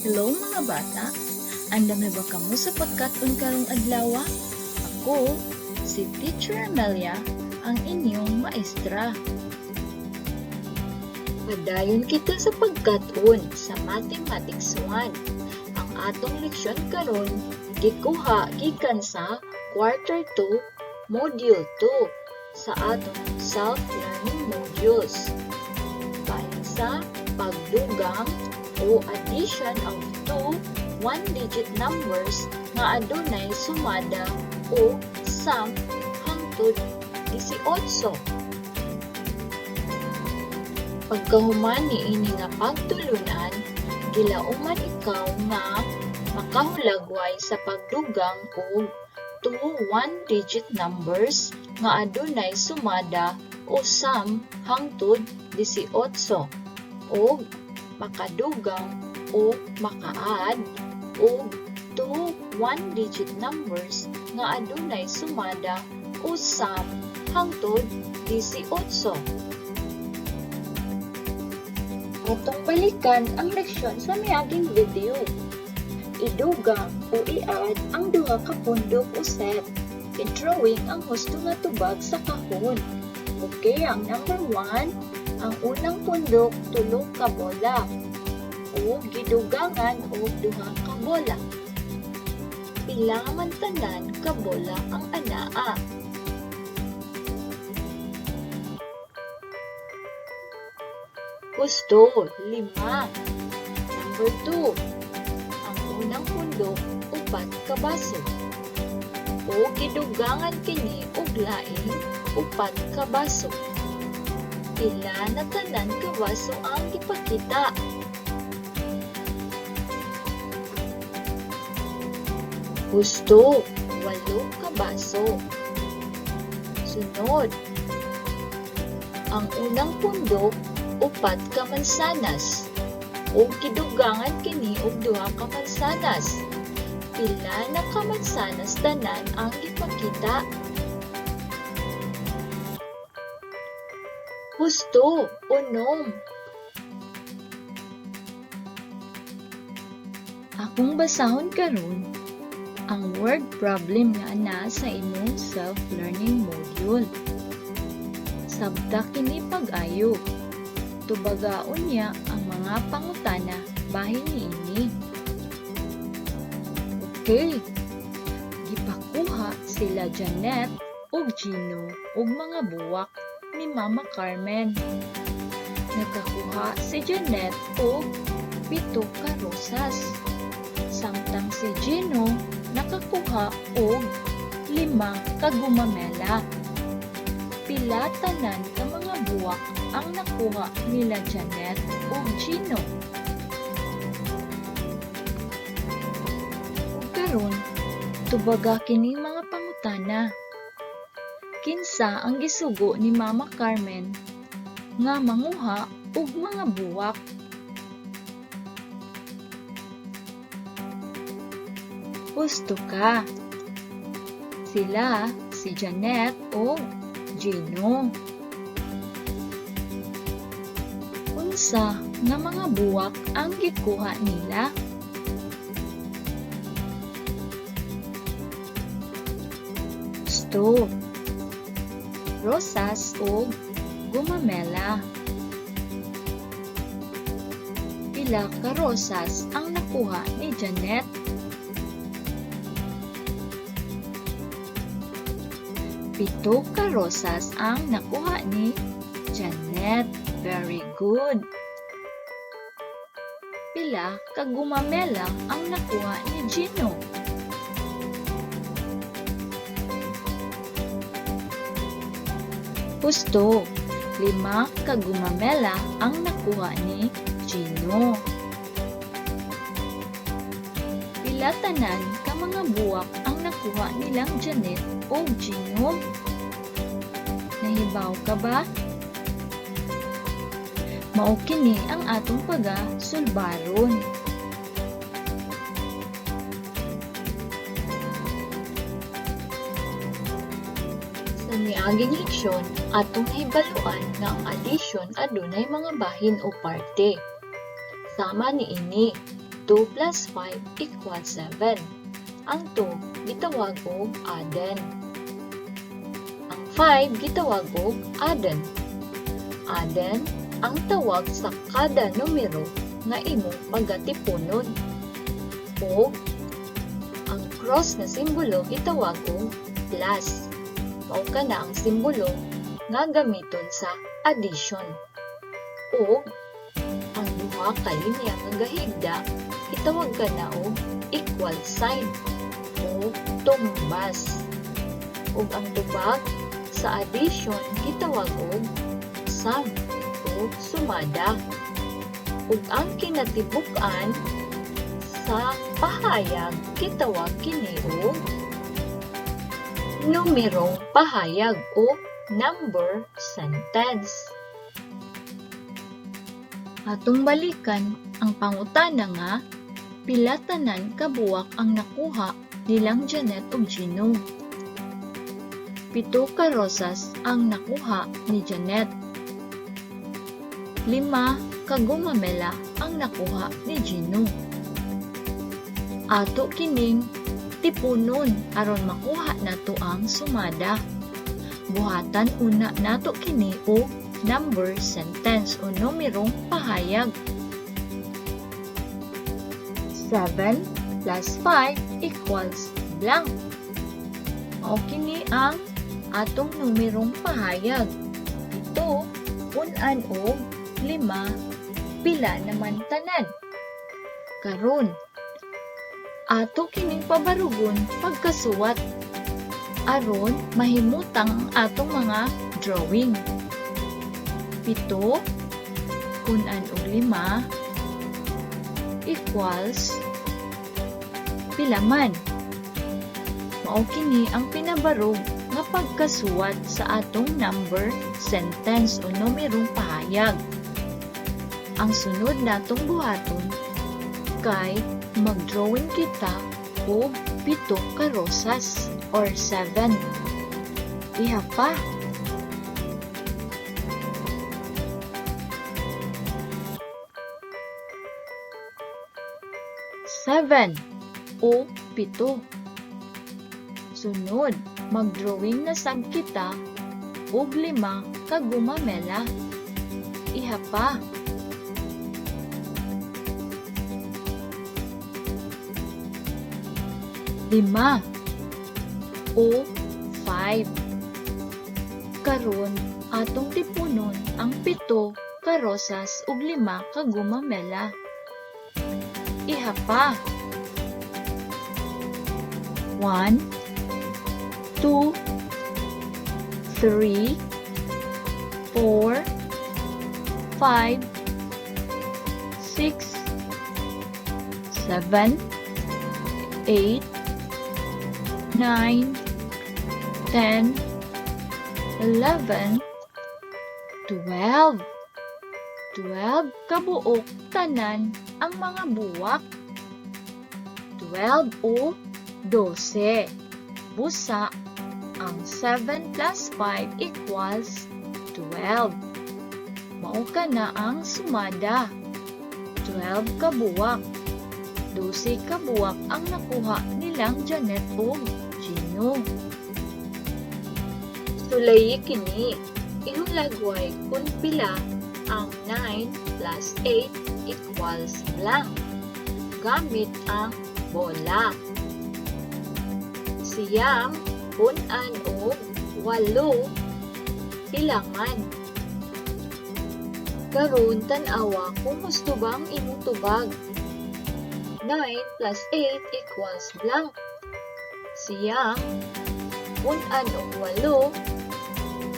Hello mga bata! Andam na ba kamo sa pagkaton karong adlaw? Ako, si Teacher Amelia, ang inyong maestra. Padayon kita sa pagkaton sa Mathematics 1. Ang atong leksyon karon gikuha gikan sa Quarter 2, Module 2 sa atong self-learning modules. Bahin sa pagdugang o addition of two one-digit numbers nga adunay sumada o sum hangtod 18. Pagkahuman niini nga pagtulunan, gilauman ikaw nga makahulagway sa pagdugang og two one-digit numbers nga adunay sumada o sum hangtod 18 o makadugang o maka-add o two one-digit numbers nga adunay sumada o sum hangtod 18. Atong balikan ang leksyon sa miaging video. Idugang o i-add ang duha ka pundok o set. I-drawing ang husto nga tubag sa kahon. Okay, ang number 1, ang unang pundok tulo ka bola o gidugangan og duha ka bola. Pila man tanan ka bola ang anaa? Gusto, 5. Number 2, ang unang pundok upat ka baso o gidugangan kini og laing upat ka baso. Pila na tanan ka baso ang gipakita? Gusto, 8 ka baso. Sunod, ang unang pundok upat ka mansanas o gidugangan kini og duha ka mansanas. Pila na ka mansanas tanan ang gipakita? Husto, 6. Akong basahon karon ang word problem nga ana sa imong self-learning module. Sabta kini pag-ayo. Tubagaon niya ang mga pangutana bahin niini. Okay. Gipakuha sila Janet ug Gino ug mga buwak ni Mama Carmen. Nagkakuha si Janet og 7 ka rosas. Samtang si Gino nakakuha og 5 ka gumamela. Pila tanan ka mga buwak ang nakuha nila Janet ug Gino. Ug karon, tubaga kini mga pangutana. Kinsa ang gisugo ni Mama Carmen nga manguha og mga buwak? Gusto ka? Sila si Janet o Gino. Unsa nga mga buwak ang gikuha nila? Gusto, rosas o gumamela. Pila ka rosas ang nakuha ni Janet? Pito ka rosas ang nakuha ni Janet. Very good. Pila ka gumamela ang nakuha ni Gino? Gusto, 5 ka gumamela ang nakuha ni Gino. Pila tanan ka mga buwak ang nakuha nilang Janet o Gino? Nahibaw ka ba? Mao kini ang atong paga-sulbaron. Sa miaging leksyon, atong hibaluan nga ang addition adunay mga bahin o parte. Sama niini 2 plus 5 equals 7. Ang 2 gitawag og aden. Ang 5 gitawag og aden. Aden ang tawag sa kada numero nga imong pagatipunon. O ang cross na simbolo gitawag og plus. Mao kana ang simbolo nga gamiton sa addition. O ang duha ka linya nga gahigda itawag kana og equal sign o tumbas. Ug ang tubag sa addition gitawag og sum o sumada. Ug ang kinatibuk-an sa pahayag gitawag kini og numerong pahayag o number sentence. Atong balikan ang pangutana nga pila tanan kabuwak ang nakuha nilang Janet ug Gino. 7 ka rosas ang nakuha ni Janet. 5 ka gumamela ang nakuha ni Gino. Ato kining tipunon aron makuha nato ang sumada. Buhatan una nato kini og number sentence o numerong pahayag. 7 plus 5 equals blank. Mao kini ang atong numerong pahayag. 7 punan og 5 pila naman tanan. Karon ato kining pabarugon pagkasuwat aron mahimutang ang atong mga drawing. 7 punan og 5 equals pila man. Mao kini ang pinabarog nga pagkasuwat sa atong number sentence o numerong pahayag. Ang sunod natong buhaton kay mag-drawing kita og 7 ka rosas or 7. Iha pa. Seven o 7. Sunod, mag-drawing na sab kita og 5 ka gumamela. Iha pa. Lima o 5. Karon atong tipunon ang 7 ka rosas ug 5 ka gumamela. Iha pa. 1, 2, 3, 4, 5, 6, 7, 8, 9, 10, 11, 12. 12 kabuok tanan ang mga buwak. 12 o 12. Busa ang 7 plus 5 equals 12. Mao kana ang sumada. 12 kabuwak. 12 kabuwak ang nakuha nilang Janet ug Gino. Sulayi kini. Ihulagway kung pila ang 9 plus 8 equals blank. Gamit ang bola. Siyam, punan o 8 pilangan. Karon tan-awa kung gusto bang imong tubag. 9 plus 8 equals blank. Siyam, punan o 8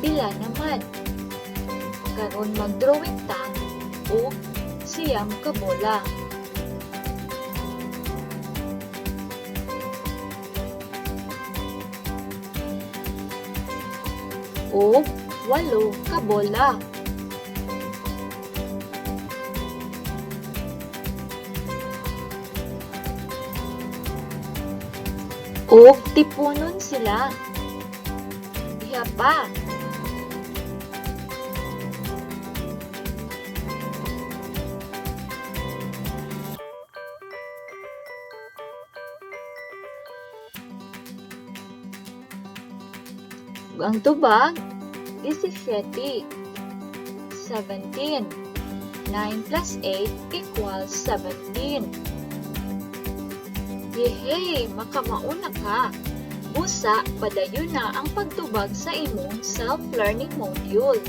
pila naman. Karon mag-drawing ta o siyam ka bola. O 8 ka bola. O tipunon sila. Iha pa. Ang tubag, 17. 17. 9 plus 8 equals 17. Yehey! Makamauna ka! Busa, padayon na ang pagtubag sa imong self-learning module.